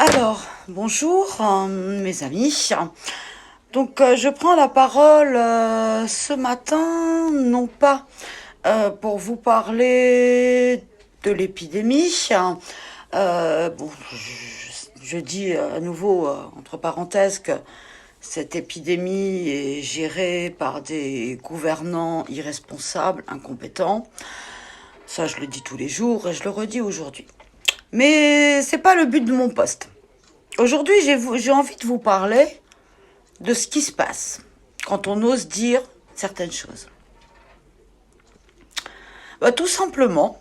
Alors, bonjour mes amis. Donc je prends la parole ce matin, non pas pour vous parler de l'épidémie. Je dis à nouveau, entre parenthèses, que cette épidémie est gérée par des gouvernants irresponsables, incompétents. Ça, je le dis tous les jours et je le redis aujourd'hui. Mais c'est pas le but de mon poste. Aujourd'hui, j'ai envie de vous parler de ce qui se passe quand on ose dire certaines choses. Tout simplement,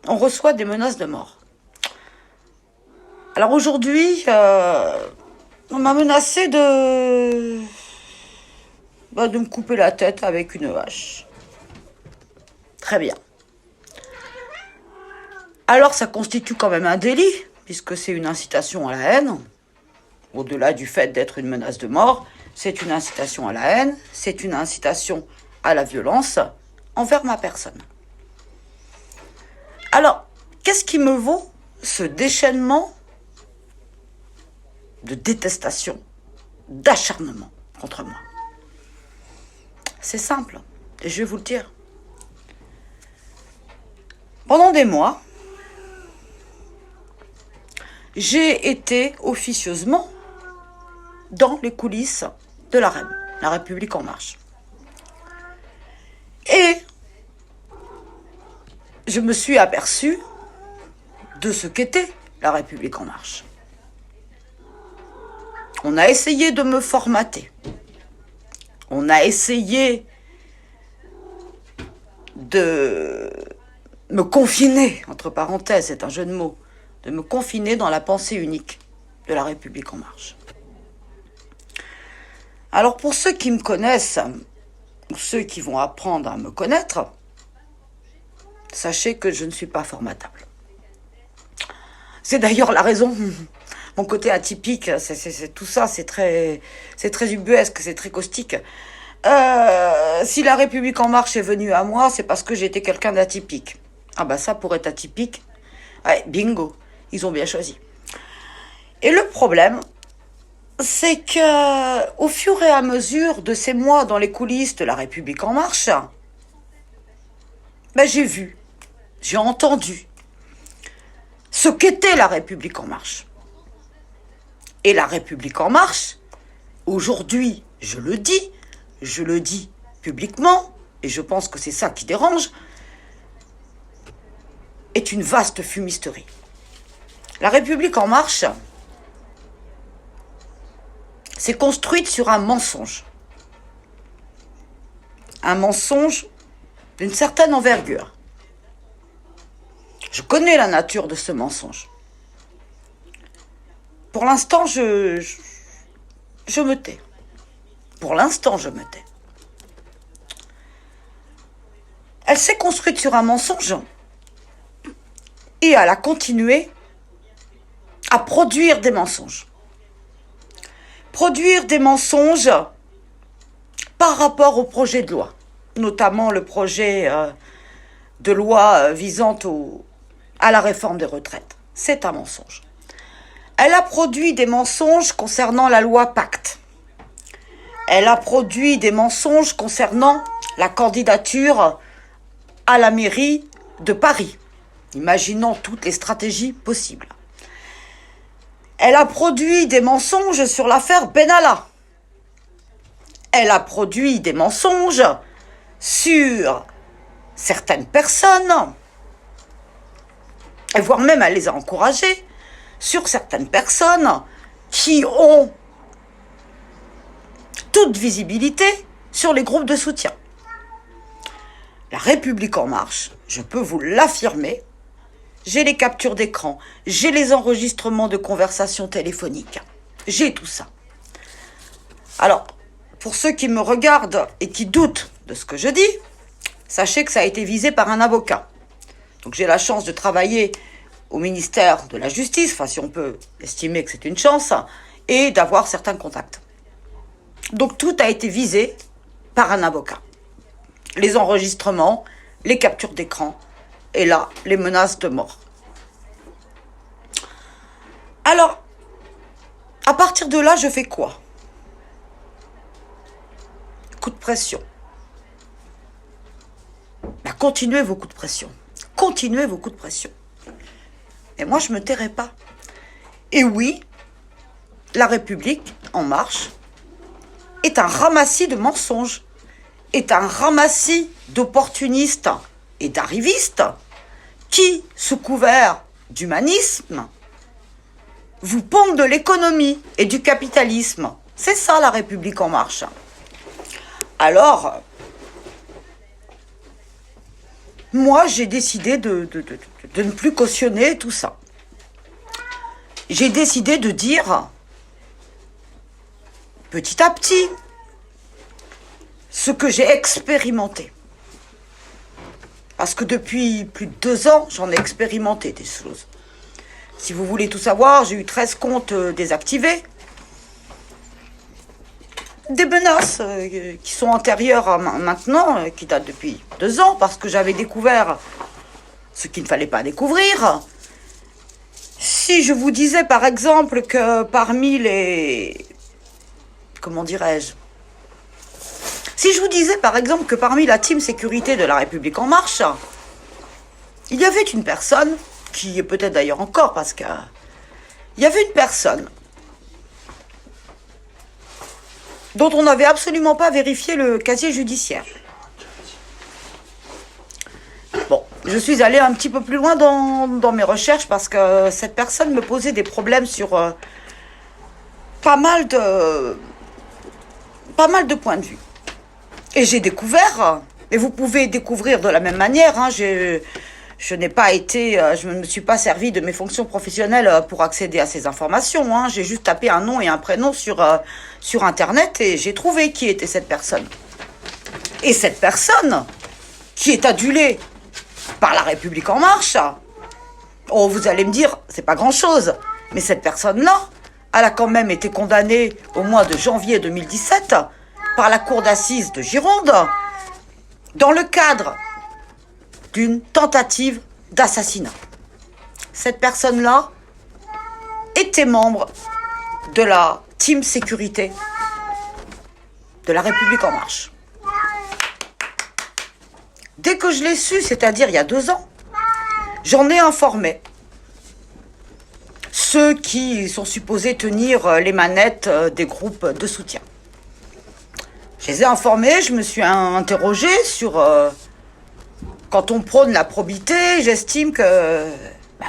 on reçoit des menaces de mort. Alors aujourd'hui, on m'a menacé de me couper la tête avec une hache. Très bien. Alors ça constitue quand même un délit, puisque c'est une incitation à la haine. Au-delà du fait d'être une menace de mort, c'est une incitation à la haine, c'est une incitation à la violence envers ma personne. Alors, qu'est-ce qui me vaut ce déchaînement de détestation, d'acharnement contre moi? C'est simple, et je vais vous le dire. Pendant des mois, j'ai été officieusement dans les coulisses de la REM, la République en marche. Et je me suis aperçue de ce qu'était la République en marche. On a essayé de me formater. On a essayé de me confiner, entre parenthèses, c'est un jeu de mots, de me confiner dans la pensée unique de la République en marche. Alors pour ceux qui me connaissent, ou ceux qui vont apprendre à me connaître, sachez que je ne suis pas formatable. C'est d'ailleurs la raison, mon côté atypique, c'est tout ça, c'est très ubuesque, c'est très caustique. Si la République en marche est venue à moi, c'est parce que j'étais quelqu'un d'atypique. Ah bah ça, pour être atypique, ouais, bingo, ils ont bien choisi. Et le problème, c'est que au fur et à mesure de ces mois dans les coulisses de la République en marche, j'ai vu, j'ai entendu ce qu'était la République en marche. Et la République en marche, aujourd'hui, je le dis publiquement, et je pense que c'est ça qui dérange, est une vaste fumisterie. La République en marche s'est construite sur un mensonge. Un mensonge d'une certaine envergure. Je connais la nature de ce mensonge. Pour l'instant, je me tais. Pour l'instant, je me tais. Elle s'est construite sur un mensonge et elle a continué à produire des mensonges. Produire des mensonges par rapport au projet de loi, notamment le projet de loi visant à la réforme des retraites. C'est un mensonge. Elle a produit des mensonges concernant la loi Pacte. Elle a produit des mensonges concernant la candidature à la mairie de Paris, imaginant toutes les stratégies possibles. Elle a produit des mensonges sur l'affaire Benalla. Elle a produit des mensonges sur certaines personnes, et voire même elle les a encouragés, sur certaines personnes qui ont toute visibilité sur les groupes de soutien. La République en marche, je peux vous l'affirmer, j'ai les captures d'écran, j'ai les enregistrements de conversations téléphoniques, j'ai tout ça. Alors, pour ceux qui me regardent et qui doutent de ce que je dis, sachez que ça a été visé par un avocat. Donc j'ai la chance de travailler au ministère de la Justice, enfin si on peut estimer que c'est une chance, et d'avoir certains contacts. Donc tout a été visé par un avocat. Les enregistrements, les captures d'écran, et là, les menaces de mort. Alors, partir de là, je fais quoi? Coup de pression. Bah, continuez vos coups de pression. Continuez vos coups de pression. Et moi, je ne me tairai pas. Et oui, la République en marche est un ramassis de mensonges, est un ramassis d'opportunistes et d'arrivistes qui, sous couvert d'humanisme, vous pompent de l'économie et du capitalisme. C'est ça la République en marche. Alors, moi j'ai décidé de ne plus cautionner tout ça. J'ai décidé de dire, petit à petit, ce que j'ai expérimenté. Parce que depuis plus de 2 ans, j'en ai expérimenté des choses. Si vous voulez tout savoir, j'ai eu 13 comptes désactivés. Des menaces qui sont antérieures à maintenant, qui datent depuis 2 ans, parce que j'avais découvert ce qu'il ne fallait pas découvrir. Si je vous disais par exemple que parmi les... Comment dirais-je? Si je vous disais par exemple que parmi la team sécurité de la République en marche, il y avait une personne, qui est peut-être d'ailleurs encore parce que... Il y avait une personne dont on n'avait absolument pas vérifié le casier judiciaire. Bon, je suis allée un petit peu plus loin dans mes recherches parce que cette personne me posait des problèmes sur pas mal de points de vue. Et j'ai découvert, et vous pouvez découvrir de la même manière, hein, je ne me suis pas servi de mes fonctions professionnelles pour accéder à ces informations. Hein. J'ai juste tapé un nom et un prénom sur Internet et j'ai trouvé qui était cette personne. Et cette personne, qui est adulée par la République en marche, oh, vous allez me dire, c'est pas grand-chose, mais cette personne-là, elle a quand même été condamnée au mois de janvier 2017 par la cour d'assises de Gironde dans le cadre d'une tentative d'assassinat. Cette personne-là était membre de la team sécurité de la République en marche. Dès que je l'ai su, c'est-à-dire il y a 2 ans, j'en ai informé ceux qui sont supposés tenir les manettes des groupes de soutien. Je les ai informés, je me suis interrogée sur... Quand on prône la probité, j'estime que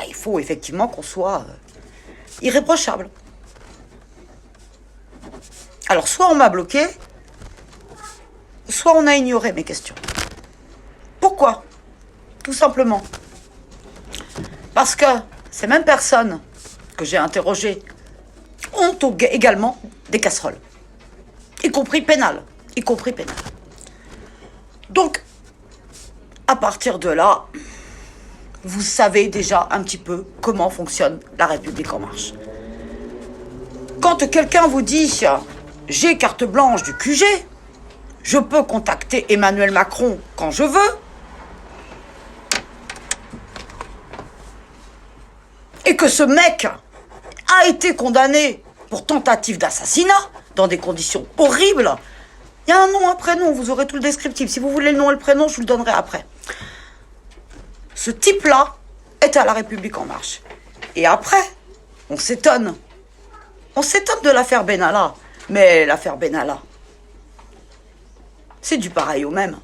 il faut effectivement qu'on soit irréprochable. Alors, soit on m'a bloqué, soit on a ignoré mes questions. Pourquoi? Tout simplement. Parce que ces mêmes personnes que j'ai interrogées ont également des casseroles, y compris pénales. Donc, à partir de là, vous savez déjà un petit peu comment fonctionne la République en marche. Quand quelqu'un vous dit « j'ai carte blanche du QG, je peux contacter Emmanuel Macron quand je veux », et que ce mec a été condamné pour tentative d'assassinat dans des conditions horribles, il y a un nom, un prénom, vous aurez tout le descriptif. Si vous voulez le nom et le prénom, je vous le donnerai après. Ce type-là est à la République en marche. Et après, on s'étonne. On s'étonne de l'affaire Benalla. Mais l'affaire Benalla, c'est du pareil au même.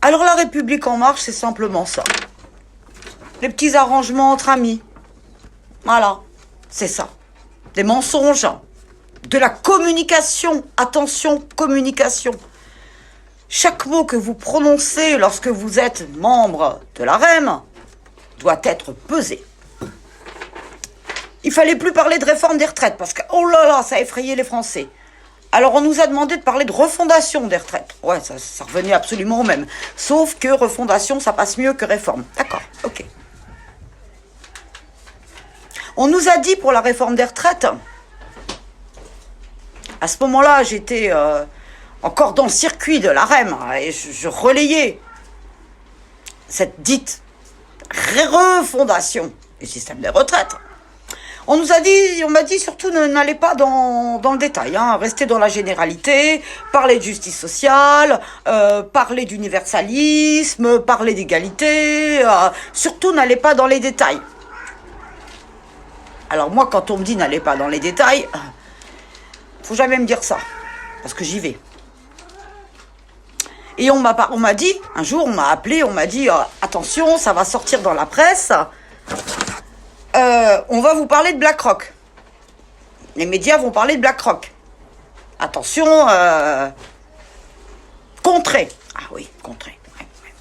Alors la République en marche, c'est simplement ça. Les petits arrangements entre amis. Voilà, c'est ça. Des mensonges. De la communication. Attention, communication. Chaque mot que vous prononcez lorsque vous êtes membre de la REM doit être pesé. Il fallait plus parler de réforme des retraites parce que, oh là là, ça a effrayé les Français. Alors on nous a demandé de parler de refondation des retraites. Ouais, ça revenait absolument au même. Sauf que refondation, ça passe mieux que réforme. D'accord, ok. On nous a dit pour la réforme des retraites, à ce moment-là, j'étais encore dans le circuit de la REM et je relayais cette dite refondation du système des retraites. On m'a dit surtout n'allez pas dans le détail, hein, restez dans la généralité, parlez de justice sociale, parlez d'universalisme, parlez d'égalité, surtout n'allez pas dans les détails. Alors moi, quand on me dit n'allez pas dans les détails, faut jamais me dire ça, parce que j'y vais. Et on m'a dit, un jour on m'a appelé, on m'a dit attention, ça va sortir dans la presse. On va vous parler de BlackRock. Les médias vont parler de BlackRock. Attention, contré. Ah oui, contré. Ouais, ouais.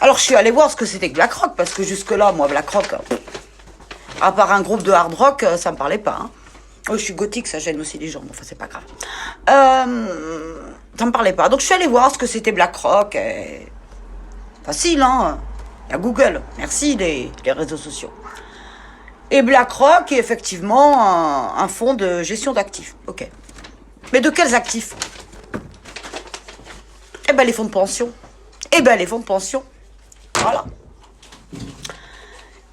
Alors je suis allée voir ce que c'était que BlackRock, parce que jusque-là, moi, BlackRock, à part un groupe de hard rock, ça me parlait pas. Hein. Oh, je suis gothique, ça gêne aussi les gens, enfin c'est pas grave. Ça me parlait pas. Donc je suis allée voir ce que c'était BlackRock. Et... facile, hein. Il y a Google. Merci les réseaux sociaux. Et BlackRock est effectivement un fonds de gestion d'actifs. Ok. Mais de quels actifs? Eh ben les fonds de pension. Eh ben les fonds de pension. Voilà.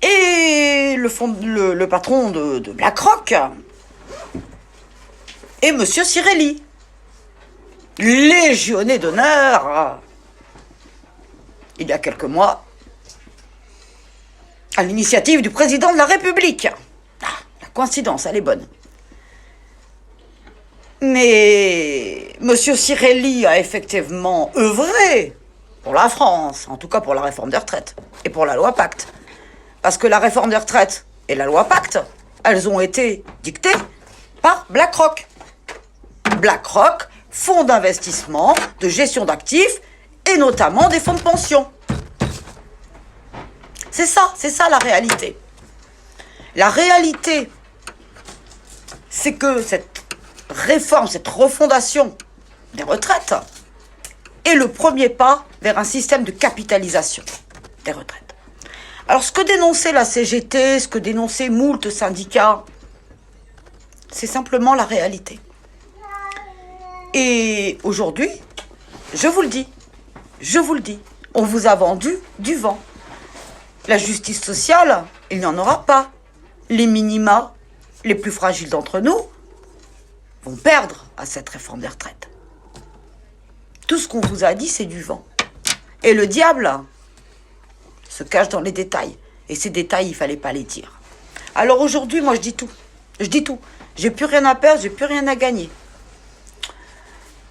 Et le patron de BlackRock est Monsieur Cirelli, légionnaire d'honneur il y a quelques mois, à l'initiative du président de la République. Ah, la coïncidence, elle est bonne. Mais Monsieur Cirelli a effectivement œuvré pour la France, en tout cas pour la réforme des retraites et pour la loi Pacte. Parce que la réforme des retraites et la loi Pacte, elles ont été dictées par BlackRock. BlackRock, fonds d'investissement, de gestion d'actifs, et notamment des fonds de pension. C'est ça la réalité. La réalité, c'est que cette réforme, cette refondation des retraites est le premier pas vers un système de capitalisation des retraites. Alors, ce que dénonçait la CGT, ce que dénonçaient moult syndicats, c'est simplement la réalité. Et aujourd'hui, je vous le dis, on vous a vendu du vent. La justice sociale, il n'y en aura pas. Les minima, les plus fragiles d'entre nous, vont perdre à cette réforme des retraites. Tout ce qu'on vous a dit, c'est du vent. Et le diable se cache dans les détails. Et ces détails, il ne fallait pas les dire. Alors aujourd'hui, moi, je dis tout. Je dis tout. J'ai plus rien à perdre, j'ai plus rien à gagner.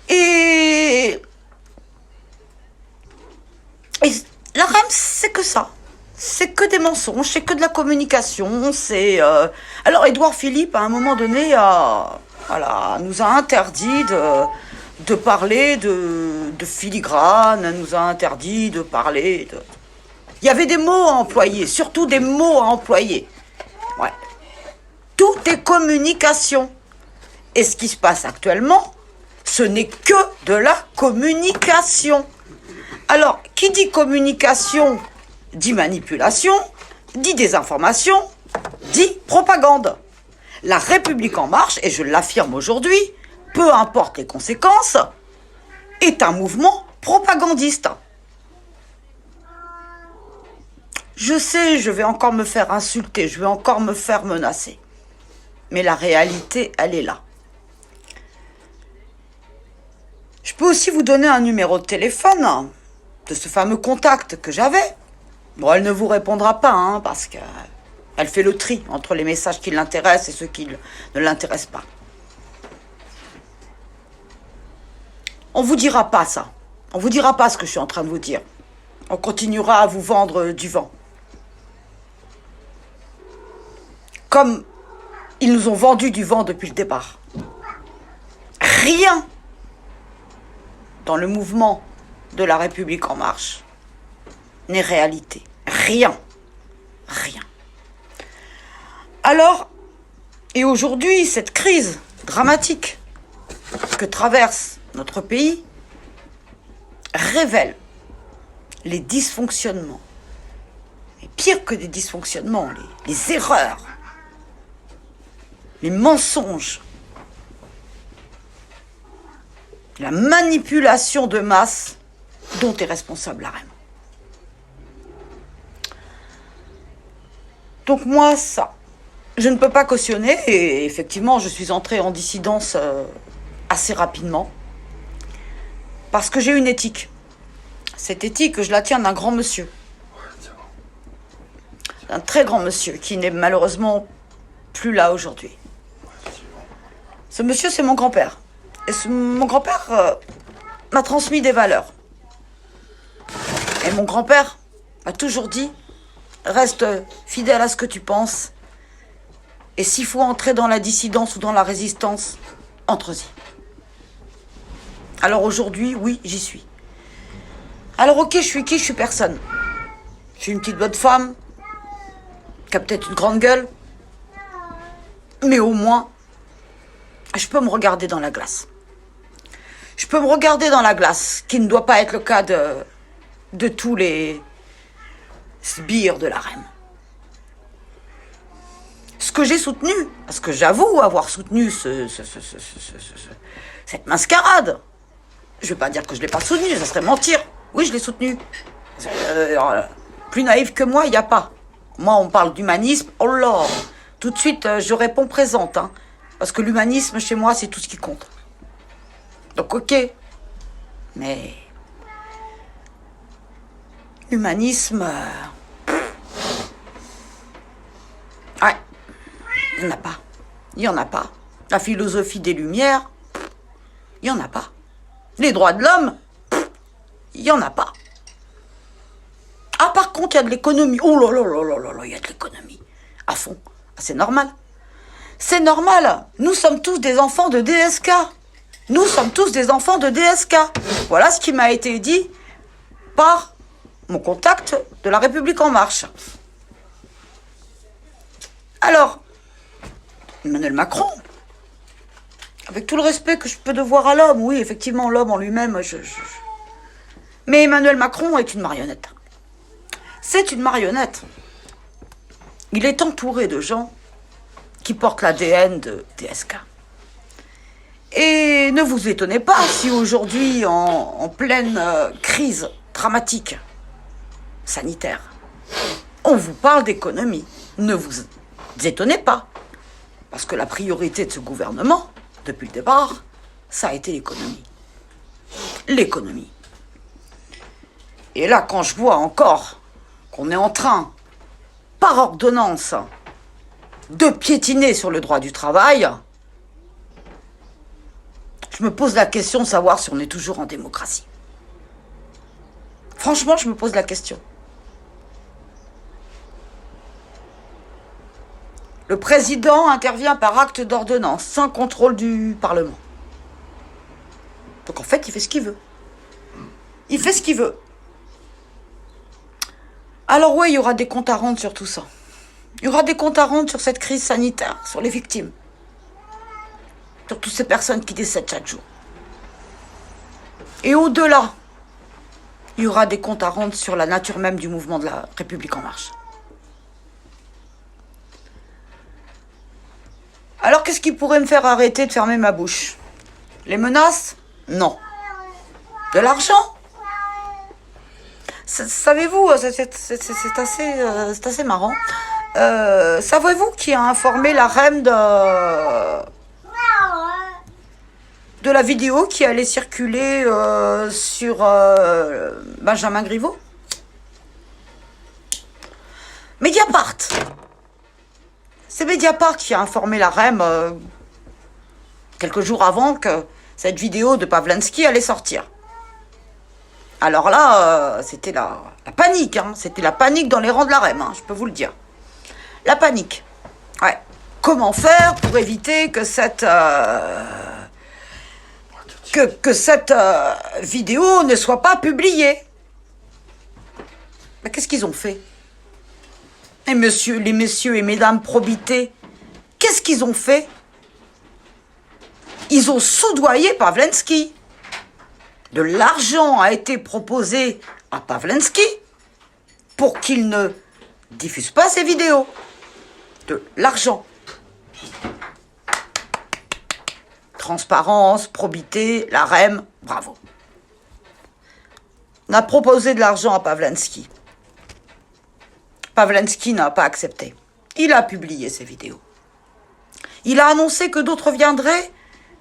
Et la REM, c'est que ça. C'est que des mensonges, c'est que de la communication. C'est alors, Édouard Philippe, à un moment donné, nous a interdit de parler de filigrane, nous a interdit de parler de... Il y avait des mots à employer, surtout des mots à employer. Ouais. Tout est communication. Et ce qui se passe actuellement, ce n'est que de la communication. Alors, qui dit communication, dit manipulation, dit désinformation, dit propagande. La République en marche, et je l'affirme aujourd'hui, peu importe les conséquences, est un mouvement propagandiste. Je sais, je vais encore me faire insulter, je vais encore me faire menacer. Mais la réalité, elle est là. Je peux aussi vous donner un numéro de téléphone de ce fameux contact que j'avais. Bon, elle ne vous répondra pas, hein, parce qu'elle fait le tri entre les messages qui l'intéressent et ceux qui ne l'intéressent pas. On ne vous dira pas ça. On ne vous dira pas ce que je suis en train de vous dire. On continuera à vous vendre du vent. Comme ils nous ont vendu du vent depuis le départ. Rien dans le mouvement de la République en marche n'est réalité. Rien. Rien. Alors, et aujourd'hui, cette crise dramatique que traverse notre pays révèle les dysfonctionnements. Et pire que des dysfonctionnements, les erreurs, les mensonges, la manipulation de masse dont est responsable la REM. Donc moi, ça, Je ne peux pas cautionner, et effectivement, je suis entrée en dissidence assez rapidement, parce que j'ai une éthique. Cette éthique, je la tiens d'un grand monsieur. Un très grand monsieur, qui n'est malheureusement plus là aujourd'hui. Ce monsieur, c'est mon grand-père. Et mon grand-père m'a transmis des valeurs. Et mon grand-père m'a toujours dit, reste fidèle à ce que tu penses. Et s'il faut entrer dans la dissidence ou dans la résistance, entre-y. Alors aujourd'hui, oui, j'y suis. Alors ok, je suis qui? Je suis personne. Je suis une petite bonne femme, qui a peut-être une grande gueule, mais au moins, je peux me regarder dans la glace. Je peux me regarder dans la glace, qui ne doit pas être le cas de tous les sbires de la REM. Ce que j'ai soutenu, parce que j'avoue avoir soutenu cette mascarade, je ne vais pas dire que je ne l'ai pas soutenu, ça serait mentir. Oui, je l'ai soutenu. Plus naïf que moi, il n'y a pas. Moi, on parle d'humanisme, oh là, tout de suite, je réponds présente, hein, parce que l'humanisme, chez moi, c'est tout ce qui compte. Donc, ok, mais l'humanisme, ouais, il n'y en a pas. Il n'y en a pas. La philosophie des Lumières, il n'y en a pas. Les droits de l'homme, il n'y en a pas. Ah, par contre, il y a de l'économie. Oh là là là là là là, il y a de l'économie. À fond. Ah, c'est normal. C'est normal. Nous sommes tous des enfants de DSK. Nous sommes tous des enfants de DSK. Voilà ce qui m'a été dit par mon contact de La République En Marche. Alors, Emmanuel Macron, avec tout le respect que je peux devoir à l'homme, oui, effectivement, l'homme en lui-même, mais Emmanuel Macron est une marionnette. C'est une marionnette. Il est entouré de gens qui portent l'ADN de DSK. Et ne vous étonnez pas si aujourd'hui, en pleine crise dramatique sanitaire, on vous parle d'économie. Ne vous étonnez pas. Parce que la priorité de ce gouvernement, depuis le départ, ça a été l'économie. L'économie. Et là, quand je vois encore qu'on est en train, par ordonnance, de piétiner sur le droit du travail, je me pose la question de savoir si on est toujours en démocratie. Franchement, je me pose la question. Le président intervient par acte d'ordonnance, sans contrôle du Parlement. Donc en fait, il fait ce qu'il veut. Il fait ce qu'il veut. Alors oui, il y aura des comptes à rendre sur tout ça. Il y aura des comptes à rendre sur cette crise sanitaire, sur les victimes. Sur toutes ces personnes qui décèdent chaque jour. Et au-delà, il y aura des comptes à rendre sur la nature même du mouvement de La République En Marche. Alors qu'est-ce qui pourrait me faire arrêter de fermer ma bouche? Les menaces? Non. De l'argent? Savez-vous, c'est assez marrant. Savez-vous qui a informé la REM de la vidéo qui allait circuler sur Benjamin Griveaux? Mediapart. C'est Mediapart qui a informé la REM quelques jours avant que cette vidéo de Pavlenski allait sortir. Alors là, c'était la panique, hein. C'était la panique dans les rangs de la REM, hein, je peux vous le dire. La panique. Ouais. Comment faire pour éviter que cette vidéo ne soit pas publiée? Mais qu'est-ce qu'ils ont fait? Les messieurs et mesdames probité, qu'est-ce qu'ils ont fait? Ils ont soudoyé Pavlenski. De l'argent a été proposé à Pavlenski pour qu'il ne diffuse pas ses vidéos. De l'argent. Transparence, probité, la REM, bravo. On a proposé de l'argent à Pavlenski. Pavlenski n'a pas accepté. il a publié ces vidéos. Il a annoncé que d'autres viendraient,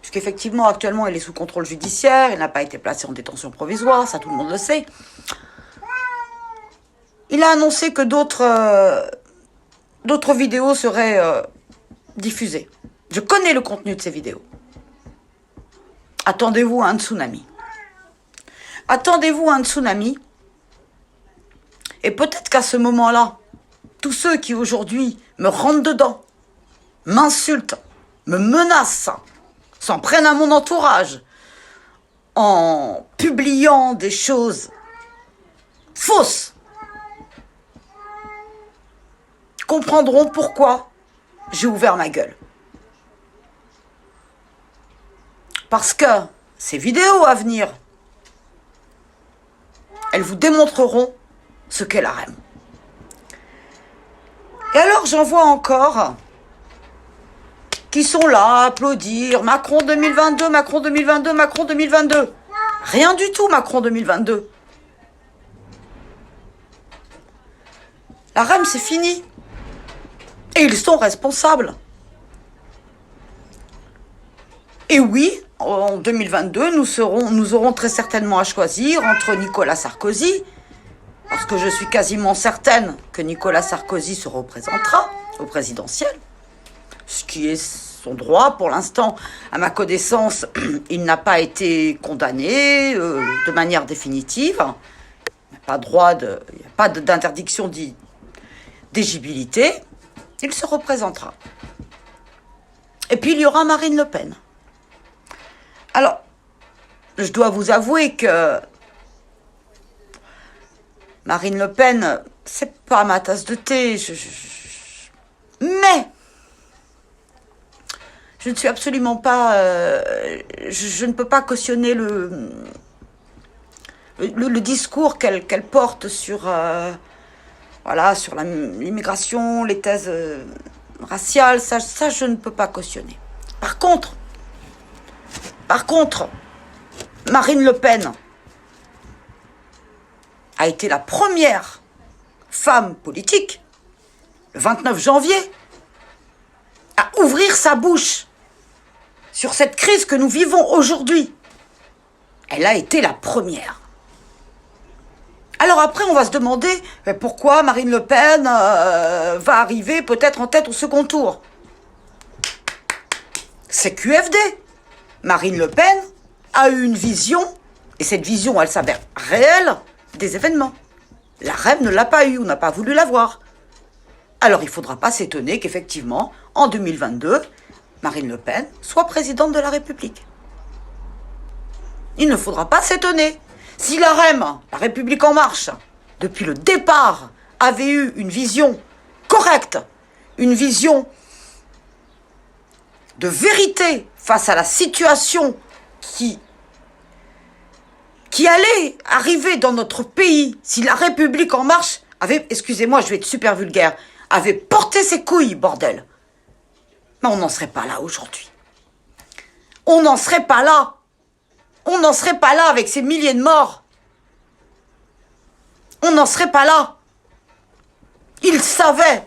puisqu'effectivement, actuellement, il est sous contrôle judiciaire, il n'a pas été placé en détention provisoire, ça tout le monde le sait. Il a annoncé que d'autres vidéos seraient diffusées. Je connais le contenu de ces vidéos. Attendez-vous à un tsunami. Attendez-vous à un tsunami. Et peut-être qu'à ce moment-là, tous ceux qui aujourd'hui me rentrent dedans, m'insultent, me menacent, s'en prennent à mon entourage, en publiant des choses fausses, comprendront pourquoi j'ai ouvert ma gueule. Parce que ces vidéos à venir, elles vous démontreront ce qu'est la REM. Et alors j'en vois encore qui sont là à applaudir Macron 2022, Macron 2022, Macron 2022. Rien du tout Macron 2022. La REM c'est fini. Et ils sont responsables. Et oui, en 2022, nous aurons très certainement à choisir entre Nicolas Sarkozy, parce que je suis quasiment certaine que Nicolas Sarkozy se représentera au présidentiel, ce qui est son droit. Pour l'instant, à ma connaissance, il n'a pas été condamné de manière définitive. Il n'y a pas d'interdiction d'éligibilité. Il se représentera. Et puis, il y aura Marine Le Pen. Alors, je dois vous avouer que Marine Le Pen, c'est pas ma tasse de thé. Mais je ne suis absolument pas... je ne peux pas cautionner le discours qu'elle porte sur... voilà, sur l'immigration, les thèses raciales, ça, je ne peux pas cautionner. Par contre, Marine Le Pen a été la première femme politique, le 29 janvier, à ouvrir sa bouche sur cette crise que nous vivons aujourd'hui. Elle a été la première. Alors après, on va se demander pourquoi Marine Le Pen va arriver peut-être en tête au second tour. C'est QFD. Marine Le Pen a eu une vision, et cette vision, elle s'avère réelle, des événements. La REM ne l'a pas eu, on n'a pas voulu la voir. Alors il ne faudra pas s'étonner qu'effectivement, en 2022, Marine Le Pen soit présidente de la République. Il ne faudra pas s'étonner. Si la REM, la République en marche, depuis le départ, avait eu une vision correcte, une vision de vérité face à la situation qui allait arriver dans notre pays, si la République en marche avait, excusez-moi, je vais être super vulgaire, avait porté ses couilles, bordel. Mais on n'en serait pas là aujourd'hui. On n'en serait pas là. On n'en serait pas là avec ces milliers de morts. On n'en serait pas là. Il savait.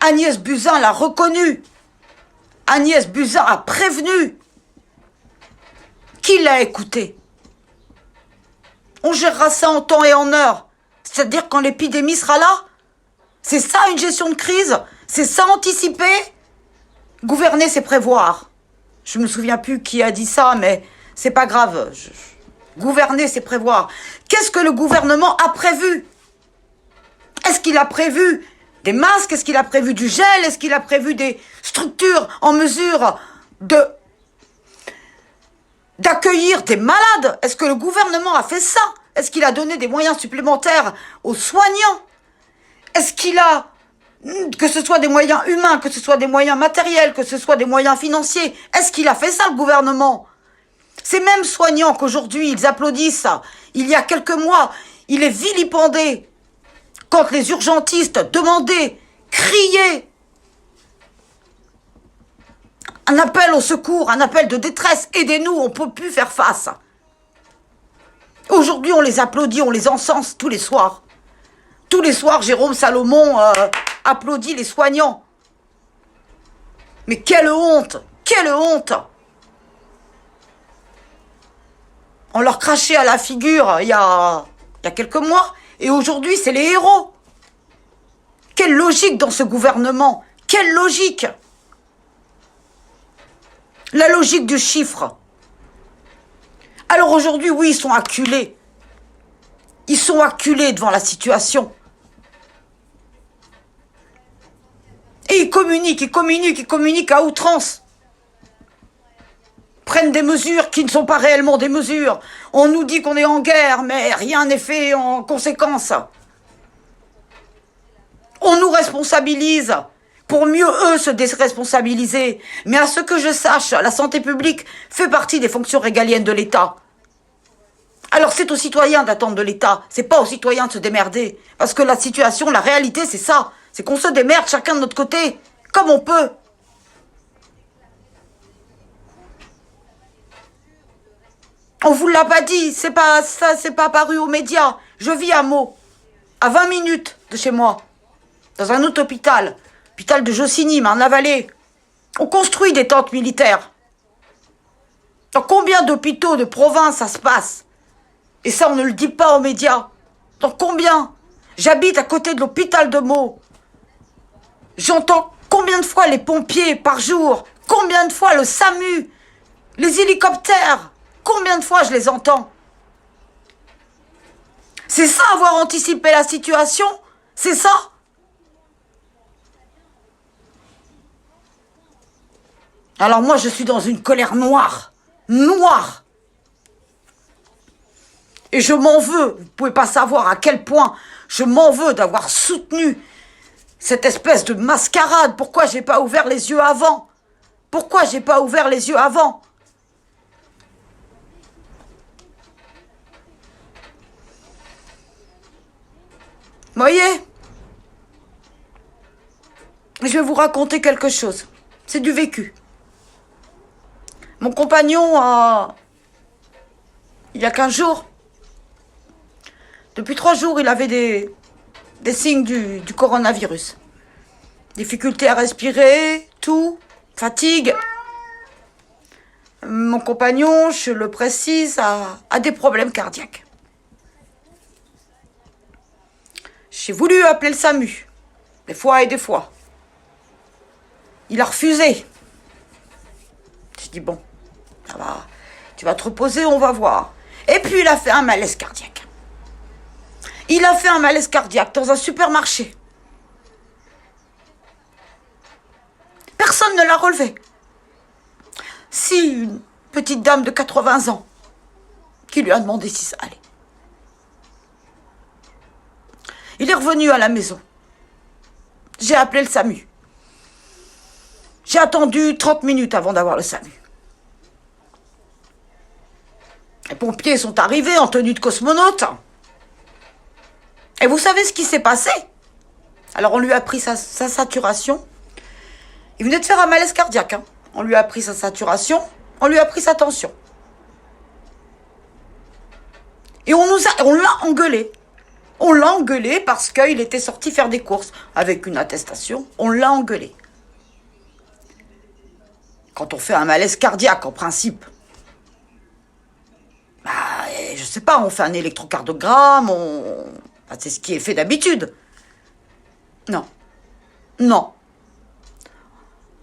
Agnès Buzyn l'a reconnu. Agnès Buzyn a prévenu. Qui l'a écouté? On gérera ça en temps et en heure. C'est-à-dire quand l'épidémie sera là. C'est ça une gestion de crise. C'est ça anticiper. Gouverner, c'est prévoir. Je me souviens plus qui a dit ça, mais c'est pas grave. Gouverner, c'est prévoir. Qu'est-ce que le gouvernement a prévu? Est-ce qu'il a prévu des masques? Est-ce qu'il a prévu du gel? Est-ce qu'il a prévu des structures en mesure d'accueillir des malades? Est-ce que le gouvernement a fait ça? Est-ce qu'il a donné des moyens supplémentaires aux soignants? Est-ce qu'il a, que ce soit des moyens humains, que ce soit des moyens matériels, que ce soit des moyens financiers, est-ce qu'il a fait ça, le gouvernement? Ces mêmes soignants qu'aujourd'hui, ils applaudissent, il y a quelques mois, il est vilipendé quand les urgentistes demandaient, criaient, un appel au secours, un appel de détresse, aidez-nous, on ne peut plus faire face. Aujourd'hui, on les applaudit, on les encense tous les soirs. Tous les soirs, Jérôme Salomon applaudi les soignants. Mais quelle honte! Quelle honte! On leur crachait à la figure il y a quelques mois, et aujourd'hui, c'est les héros. Quelle logique dans ce gouvernement! Quelle logique! La logique du chiffre. Alors aujourd'hui, oui, ils sont acculés. Ils sont acculés devant la situation. Et ils communiquent à outrance. Prennent des mesures qui ne sont pas réellement des mesures. On nous dit qu'on est en guerre, mais rien n'est fait en conséquence. On nous responsabilise pour mieux, eux, se déresponsabiliser. Mais à ce que je sache, la santé publique fait partie des fonctions régaliennes de l'État. Alors c'est aux citoyens d'attendre de l'État, c'est pas aux citoyens de se démerder. Parce que la situation, la réalité, c'est ça. C'est qu'on se démerde chacun de notre côté, comme on peut. On vous l'a pas dit, c'est pas apparu aux médias. Je vis à Meaux, à 20 minutes de chez moi, dans un autre hôpital de Jossigny, mais en avalé. On construit des tentes militaires. Dans combien d'hôpitaux de province ça se passe? Et ça, on ne le dit pas aux médias. Dans combien? J'habite à côté de l'hôpital de Meaux. J'entends combien de fois les pompiers par jour? Combien de fois le SAMU? Les hélicoptères? Combien de fois je les entends? C'est ça, avoir anticipé la situation? C'est ça? Alors moi, je suis dans une colère noire. Noire. Et je m'en veux. Vous ne pouvez pas savoir à quel point je m'en veux d'avoir soutenu cette espèce de mascarade. Pourquoi j'ai pas ouvert les yeux avant? Pourquoi j'ai pas ouvert les yeux avant? Vous voyez? Je vais vous raconter quelque chose. C'est du vécu. Mon compagnon, il y a 15 jours, depuis 3 jours, il avait des signes du coronavirus. Difficulté à respirer, tout, fatigue. Mon compagnon, je le précise, a des problèmes cardiaques. J'ai voulu appeler le SAMU, des fois et des fois. Il a refusé. Je dis bon, ça va, tu vas te reposer, on va voir. Et puis il a fait un malaise cardiaque. Il a fait un malaise cardiaque dans un supermarché. Personne ne l'a relevé. Si une petite dame de 80 ans qui lui a demandé si ça allait. Il est revenu à la maison. J'ai appelé le SAMU. J'ai attendu 30 minutes avant d'avoir le SAMU. Les pompiers sont arrivés en tenue de cosmonaute. Et vous savez ce qui s'est passé? Alors on lui a pris sa saturation. Il venait de faire un malaise cardiaque. Hein. On lui a pris sa saturation, on lui a pris sa tension. Et on l'a engueulé. On l'a engueulé parce qu'il était sorti faire des courses avec une attestation. On l'a engueulé. Quand on fait un malaise cardiaque, en principe, bah, je sais pas, on fait un électrocardiogramme, c'est ce qui est fait d'habitude. Non. Non.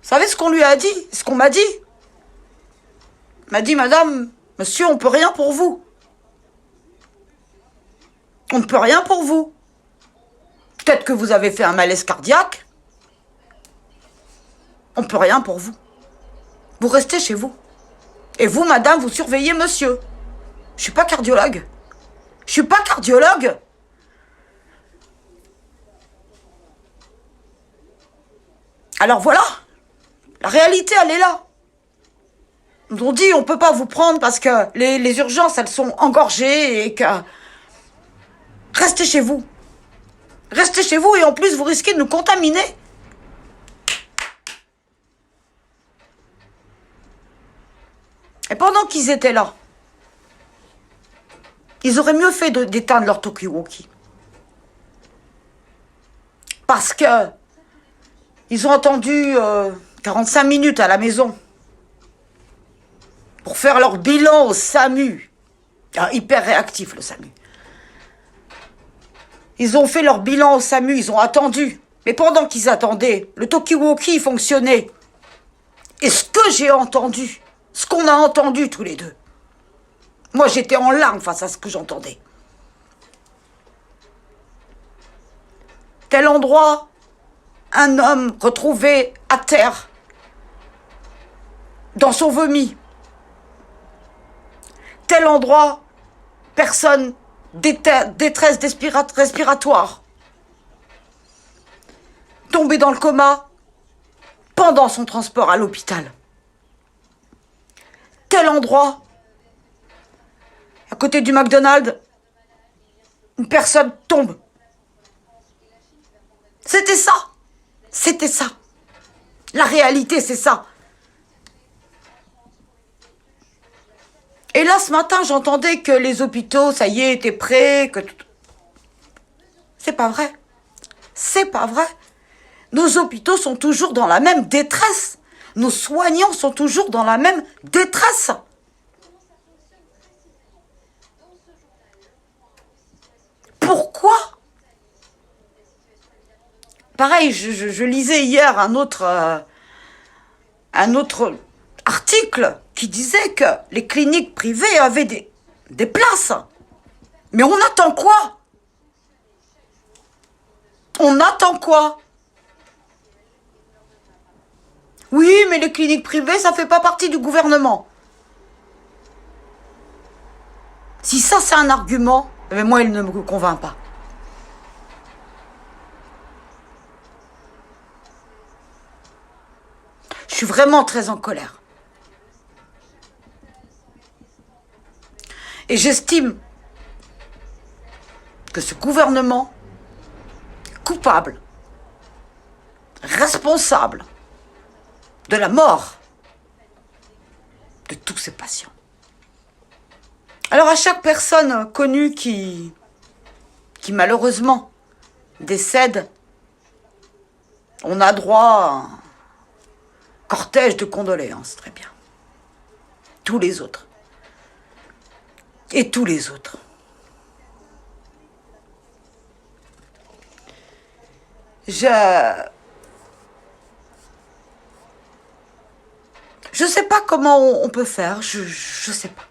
Vous savez ce qu'on lui a dit? Ce qu'on m'a dit? Il m'a dit, madame, monsieur, on peut rien pour vous. On ne peut rien pour vous. Peut-être que vous avez fait un malaise cardiaque. On ne peut rien pour vous. Vous restez chez vous. Et vous, madame, vous surveillez monsieur. Je suis pas cardiologue. Je suis pas cardiologue. Alors voilà. La réalité, elle est là. Ils nous ont dit, on peut pas vous prendre parce que les urgences, elles sont engorgées et que... Restez chez vous. Restez chez vous et en plus, vous risquez de nous contaminer. Et pendant qu'ils étaient là, ils auraient mieux fait d'éteindre leur talkie-walkie. Parce que Ils ont attendu 45 minutes à la maison pour faire leur bilan au SAMU. Ah, hyper réactif, le SAMU. Ils ont fait leur bilan au SAMU, ils ont attendu. Mais pendant qu'ils attendaient, le talkie-walkie fonctionnait. Et ce que j'ai entendu, ce qu'on a entendu tous les deux, moi j'étais en larmes face à ce que j'entendais. Tel endroit, un homme retrouvé à terre, dans son vomi. Tel endroit, personne, détresse respiratoire. Tombé dans le coma pendant son transport à l'hôpital. Tel endroit, à côté du McDonald's, une personne tombe. C'était ça. C'était ça. La réalité, c'est ça. Et là, ce matin, j'entendais que les hôpitaux, ça y est, étaient prêts, que... C'est pas vrai. C'est pas vrai. Nos hôpitaux sont toujours dans la même détresse. Nos soignants sont toujours dans la même détresse. Pourquoi? Pareil, je lisais hier un autre article qui disait que les cliniques privées avaient des places. Mais on attend quoi? On attend quoi? Oui, mais les cliniques privées, ça fait pas partie du gouvernement. Si ça, c'est un argument, mais moi, il ne me convainc pas. Je suis vraiment très en colère. Et j'estime que ce gouvernement, coupable, responsable de la mort de tous ces patients. Alors à chaque personne connue qui malheureusement décède, on a droit à un cortège de condoléances, très bien. Tous les autres. Et tous les autres. Je sais pas comment on peut faire, je sais pas.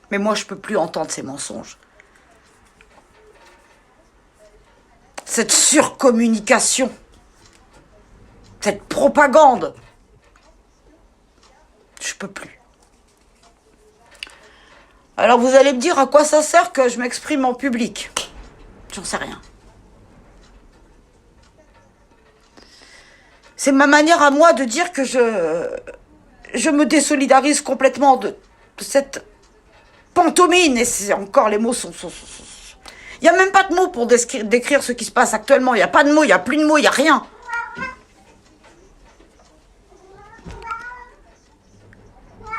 Mais moi, je peux plus entendre ces mensonges. Cette surcommunication. Cette propagande. Je peux plus. Alors vous allez me dire à quoi ça sert que je m'exprime en public. J'en sais rien. C'est ma manière à moi de dire que je me désolidarise complètement de cette pantomime. Et c'est encore, les mots sont... Il n'y a même pas de mots pour décrire ce qui se passe actuellement. Il n'y a pas de mots, il n'y a plus de mots, il n'y a rien.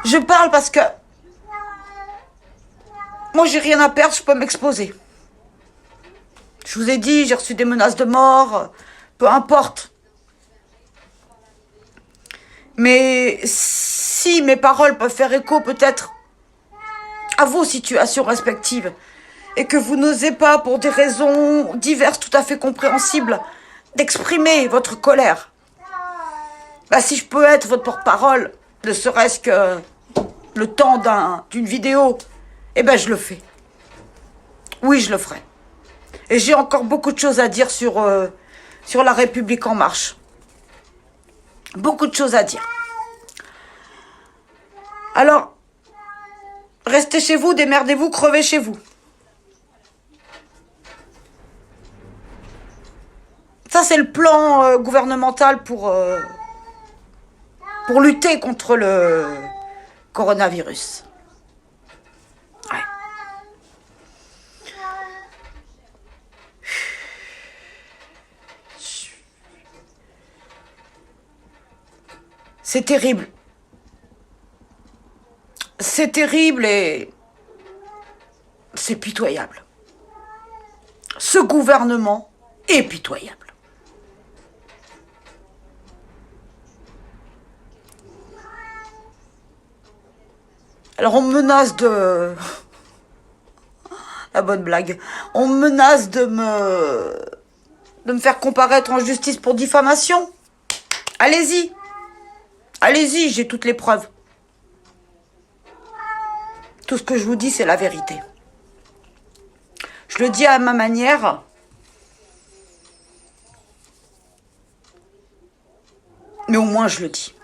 Je parle parce que moi, j'ai rien à perdre, je peux m'exposer. Je vous ai dit, j'ai reçu des menaces de mort, peu importe. Mais si mes paroles peuvent faire écho peut-être à vos situations respectives et que vous n'osez pas, pour des raisons diverses tout à fait compréhensibles, d'exprimer votre colère, bah, si je peux être votre porte-parole, ne serait-ce que le temps d'une vidéo, eh ben je le fais. Oui, je le ferai. Et j'ai encore beaucoup de choses à dire sur La République En Marche. Beaucoup de choses à dire. Alors, restez chez vous, démerdez-vous, crevez chez vous. Ça, c'est le plan gouvernemental pour lutter contre le coronavirus. Ouais. C'est terrible. C'est terrible et c'est pitoyable. Ce gouvernement est pitoyable. Alors on me menace de... La bonne blague. On me menace de me faire comparaître en justice pour diffamation. Allez-y. Allez-y, j'ai toutes les preuves. Tout ce que je vous dis, c'est la vérité. Je le dis à ma manière. Mais au moins, je le dis.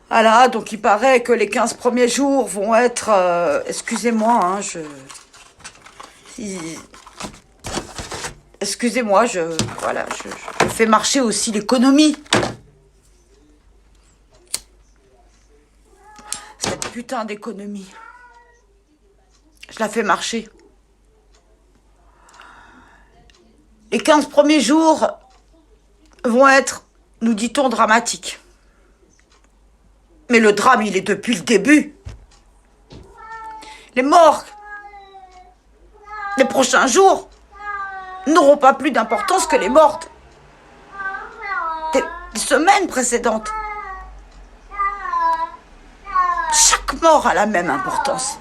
Voilà, donc il paraît que les 15 premiers jours vont être... excusez-moi, hein, excusez-moi, voilà, je fais marcher aussi l'économie. Cette putain d'économie. Je la fais marcher. Les 15 premiers jours vont être, nous dit-on, dramatiques. Mais le drame, il est depuis le début. Les morts, les prochains jours, n'auront pas plus d'importance que les mortes des semaines précédentes. Chaque mort a la même importance.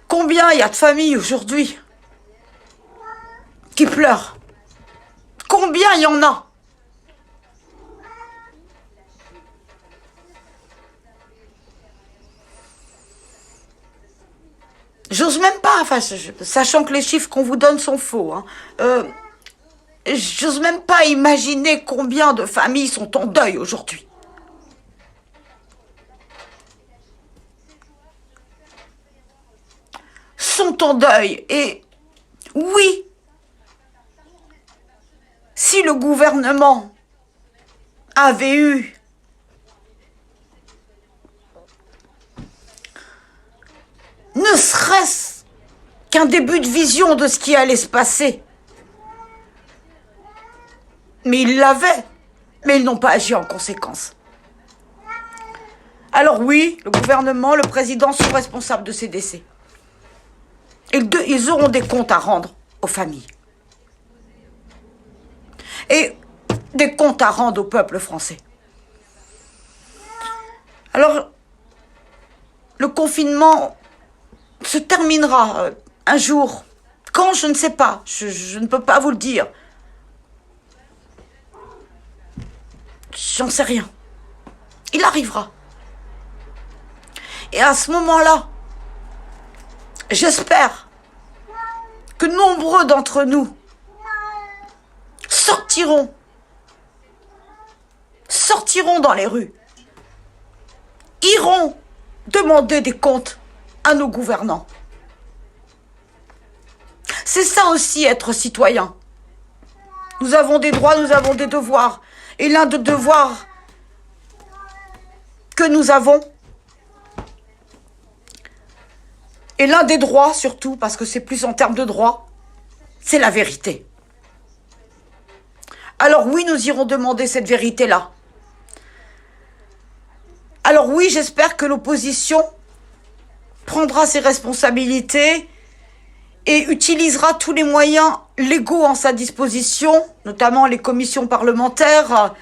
Combien il y a de familles aujourd'hui qui pleurent? Combien il y en a? J'ose même pas, enfin, sachant que les chiffres qu'on vous donne sont faux, hein, j'ose même pas imaginer combien de familles sont en deuil aujourd'hui. Sont en deuil. Et oui, si le gouvernement avait eu ne serait-ce qu'un début de vision de ce qui allait se passer, mais ils l'avaient, mais ils n'ont pas agi en conséquence. Alors oui, le gouvernement, le président sont responsables de ces décès. Ils auront des comptes à rendre aux familles. Et des comptes à rendre au peuple français. Alors, le confinement se terminera un jour. Quand, je ne sais pas. Je ne peux pas vous le dire. J'en sais rien. Il arrivera. Et à ce moment-là, j'espère que nombreux d'entre nous sortiront dans les rues, iront demander des comptes à nos gouvernants. C'est ça aussi être citoyen. Nous avons des droits, nous avons des devoirs. Et l'un des devoirs que nous avons, et l'un des droits surtout, parce que c'est plus en termes de droits, c'est la vérité. Alors oui, nous irons demander cette vérité-là. Alors oui, j'espère que l'opposition prendra ses responsabilités et utilisera tous les moyens légaux en sa disposition, notamment les commissions parlementaires,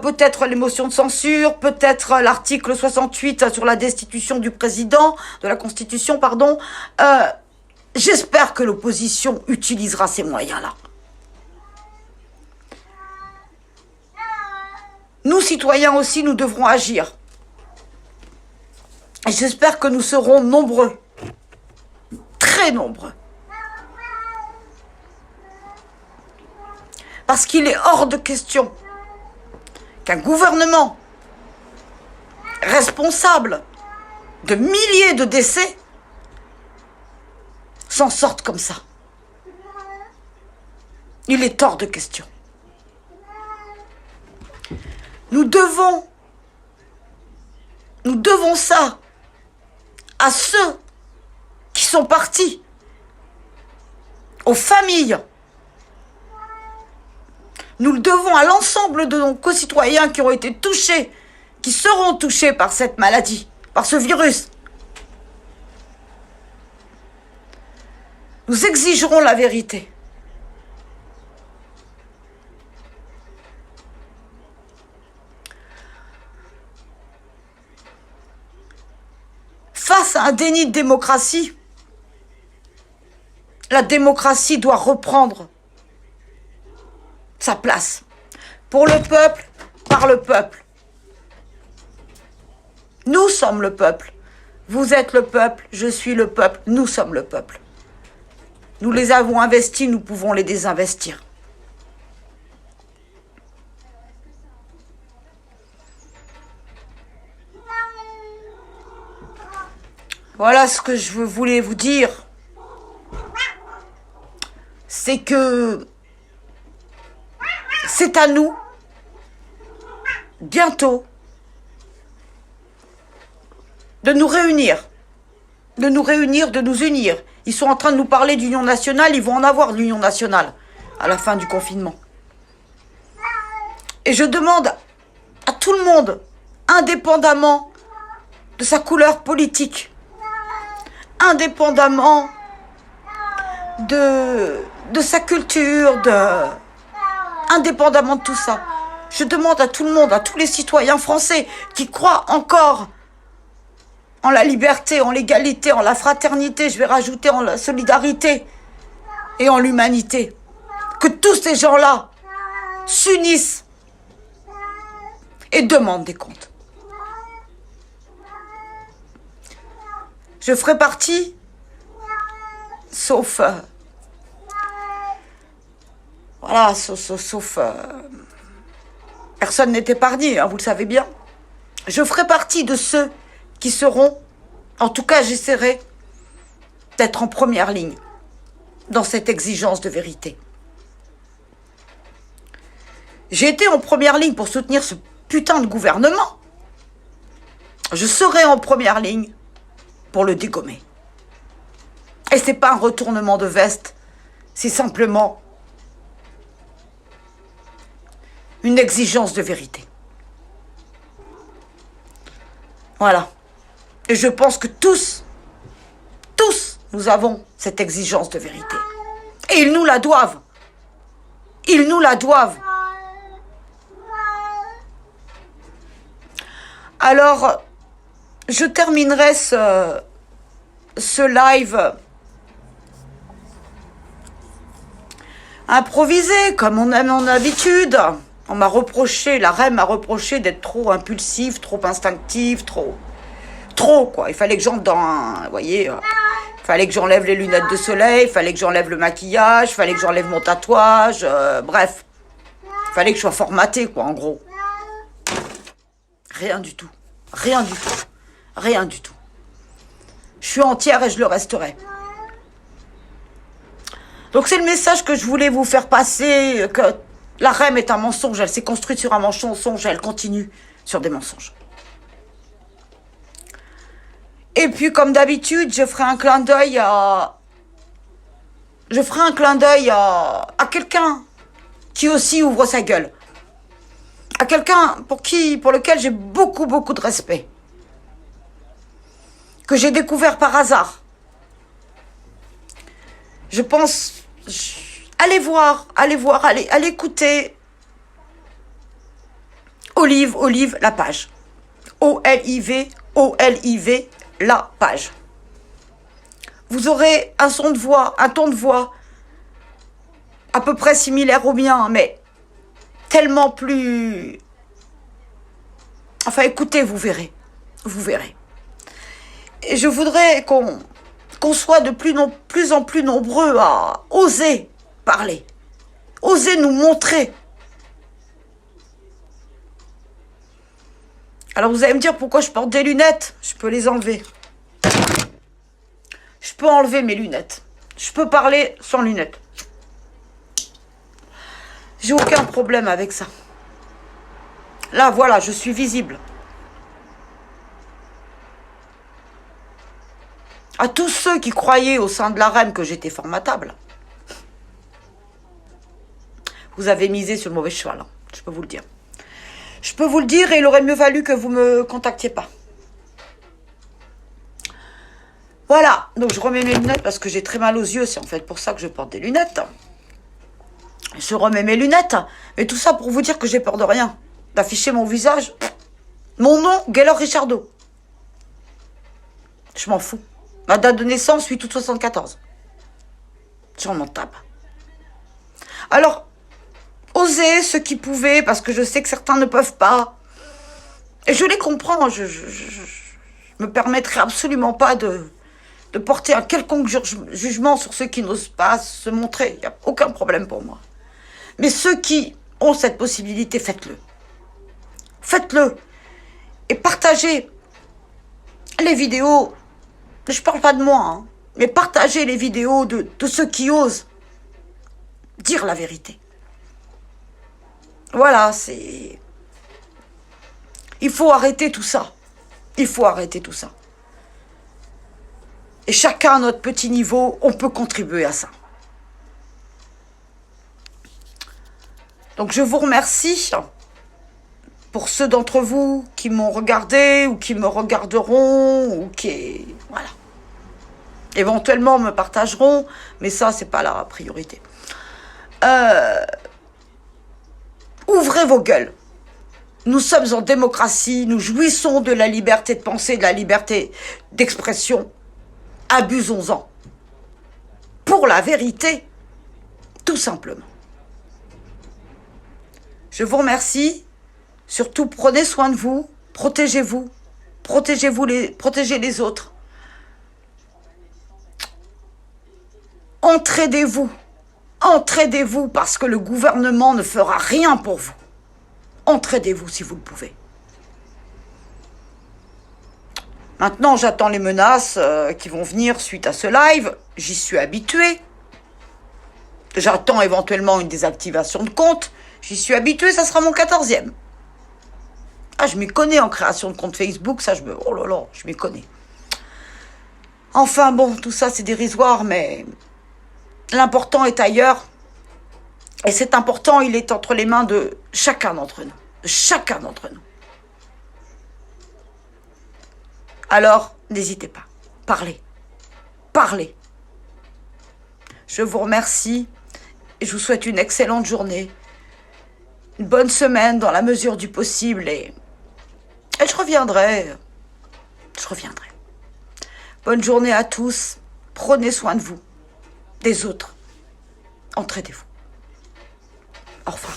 peut-être les motions de censure, peut-être l'article 68 sur la destitution du président, de la Constitution, pardon. J'espère que l'opposition utilisera ces moyens-là. Nous, citoyens aussi, nous devrons agir. Et j'espère que nous serons nombreux, très nombreux. Parce qu'il est hors de question qu'un gouvernement responsable de milliers de décès s'en sorte comme ça. Il est hors de question. Nous devons ça à ceux qui sont partis, aux familles. Nous le devons à l'ensemble de nos concitoyens qui ont été touchés, qui seront touchés par cette maladie, par ce virus. Nous exigerons la vérité. face à un déni de démocratie, la démocratie doit reprendre sa place. Pour le peuple, par le peuple. Nous sommes le peuple. Vous êtes le peuple, je suis le peuple, nous sommes le peuple. Nous les avons investis, nous pouvons les désinvestir. Voilà ce que je voulais vous dire. C'est que c'est à nous, bientôt, de nous réunir, de nous unir. Ils sont en train de nous parler d'union nationale, ils vont en avoir de l'union nationale à la fin du confinement. Et je demande à tout le monde, indépendamment de sa couleur politique, indépendamment de sa culture, indépendamment de tout ça, je demande à tout le monde, à tous les citoyens français qui croient encore en la liberté, en l'égalité, en la fraternité, je vais rajouter en la solidarité et en l'humanité, que tous ces gens-là s'unissent et demandent des comptes. Je ferai partie, sauf personne n'est épargné, hein, vous le savez bien. Je ferai partie de ceux qui seront, en tout cas j'essaierai d'être en première ligne dans cette exigence de vérité. J'ai été en première ligne pour soutenir ce putain de gouvernement. Je serai en première ligne pour le dégommer. Et c'est pas un retournement de veste, c'est simplement une exigence de vérité. Voilà. Et je pense que tous, nous avons cette exigence de vérité. Et ils nous la doivent. Ils nous la doivent. Alors, je terminerai ce live improvisé, comme on a en habitude. On m'a reproché, la reine m'a reproché d'être trop impulsive, trop instinctive, trop quoi. Il fallait que j'entre dans un, vous voyez, il fallait que j'enlève les lunettes de soleil, il fallait que j'enlève le maquillage, il fallait que j'enlève mon tatouage, bref. Il fallait que je sois formatée, quoi, en gros. Rien du tout. Rien du tout. Rien du tout. Je suis entière et je le resterai. Donc c'est le message que je voulais vous faire passer, que la reine est un mensonge, elle s'est construite sur un mensonge, elle continue sur des mensonges. Et puis, comme d'habitude, je ferai un clin d'œil à quelqu'un qui aussi ouvre sa gueule. À quelqu'un pour lequel j'ai beaucoup de respect. Que j'ai découvert par hasard. Je pense... Allez voir, allez écouter Olive, la page. OLIV, la page. Vous aurez un ton de voix à peu près similaire au mien, mais tellement plus... Enfin, écoutez, vous verrez. Vous verrez. Et je voudrais qu'on soit de plus en plus nombreux à oser parler, oser nous montrer. Alors vous allez me dire pourquoi je porte des lunettes. Je peux les enlever. Je peux enlever mes lunettes. Je peux parler sans lunettes. J'ai aucun problème avec ça. Là, voilà, je suis visible. À tous ceux qui croyaient au sein de la reine que j'étais formatable, vous avez misé sur le mauvais cheval, hein, je peux vous le dire. Je peux vous le dire et il aurait mieux valu que vous me contactiez pas. Voilà, donc je remets mes lunettes parce que j'ai très mal aux yeux, c'est en fait pour ça que je porte des lunettes. Je remets mes lunettes, mais tout ça pour vous dire que j'ai peur de rien. D'afficher mon visage, mon nom, Gaylor Richardo. Je m'en fous. Ma date de naissance, 8 août 74. J'en m'en tape. Alors, osez ceux qui pouvaient, parce que je sais que certains ne peuvent pas. Et je les comprends. Je me permettrai absolument pas de porter un quelconque jugement sur ceux qui n'osent pas se montrer. Il n'y a aucun problème pour moi. Mais ceux qui ont cette possibilité, faites-le. Faites-le. Et partagez les vidéos. Je parle pas de moi, hein, mais partagez les vidéos de ceux qui osent dire la vérité. Voilà, c'est... Il faut arrêter tout ça. Il faut arrêter tout ça. Et chacun à notre petit niveau, on peut contribuer à ça. Donc je vous remercie pour ceux d'entre vous qui m'ont regardé ou qui me regarderont ou qui... Voilà. Éventuellement me partageront, mais ça, c'est pas la priorité. Ouvrez vos gueules. Nous sommes en démocratie, nous jouissons de la liberté de penser, de la liberté d'expression. Abusons-en. Pour la vérité, tout simplement. Je vous remercie. Surtout, prenez soin de vous, protégez-vous, protégez les autres. Entraidez-vous parce que le gouvernement ne fera rien pour vous. Entraidez-vous si vous le pouvez. Maintenant, j'attends les menaces qui vont venir suite à ce live. J'y suis habituée. J'attends éventuellement une désactivation de compte. J'y suis habituée, ça sera mon 14e. Ah, je m'y connais en création de compte Facebook, ça oh là là, je m'y connais. Enfin bon, tout ça c'est dérisoire, mais l'important est ailleurs. Et cet important, il est entre les mains de chacun d'entre nous. De chacun d'entre nous. Alors, n'hésitez pas. Parlez. Parlez. Je vous remercie et je vous souhaite une excellente journée. Une bonne semaine dans la mesure du possible et je reviendrai. Bonne journée à tous. Prenez soin de vous, des autres. Entraidez-vous. Au revoir.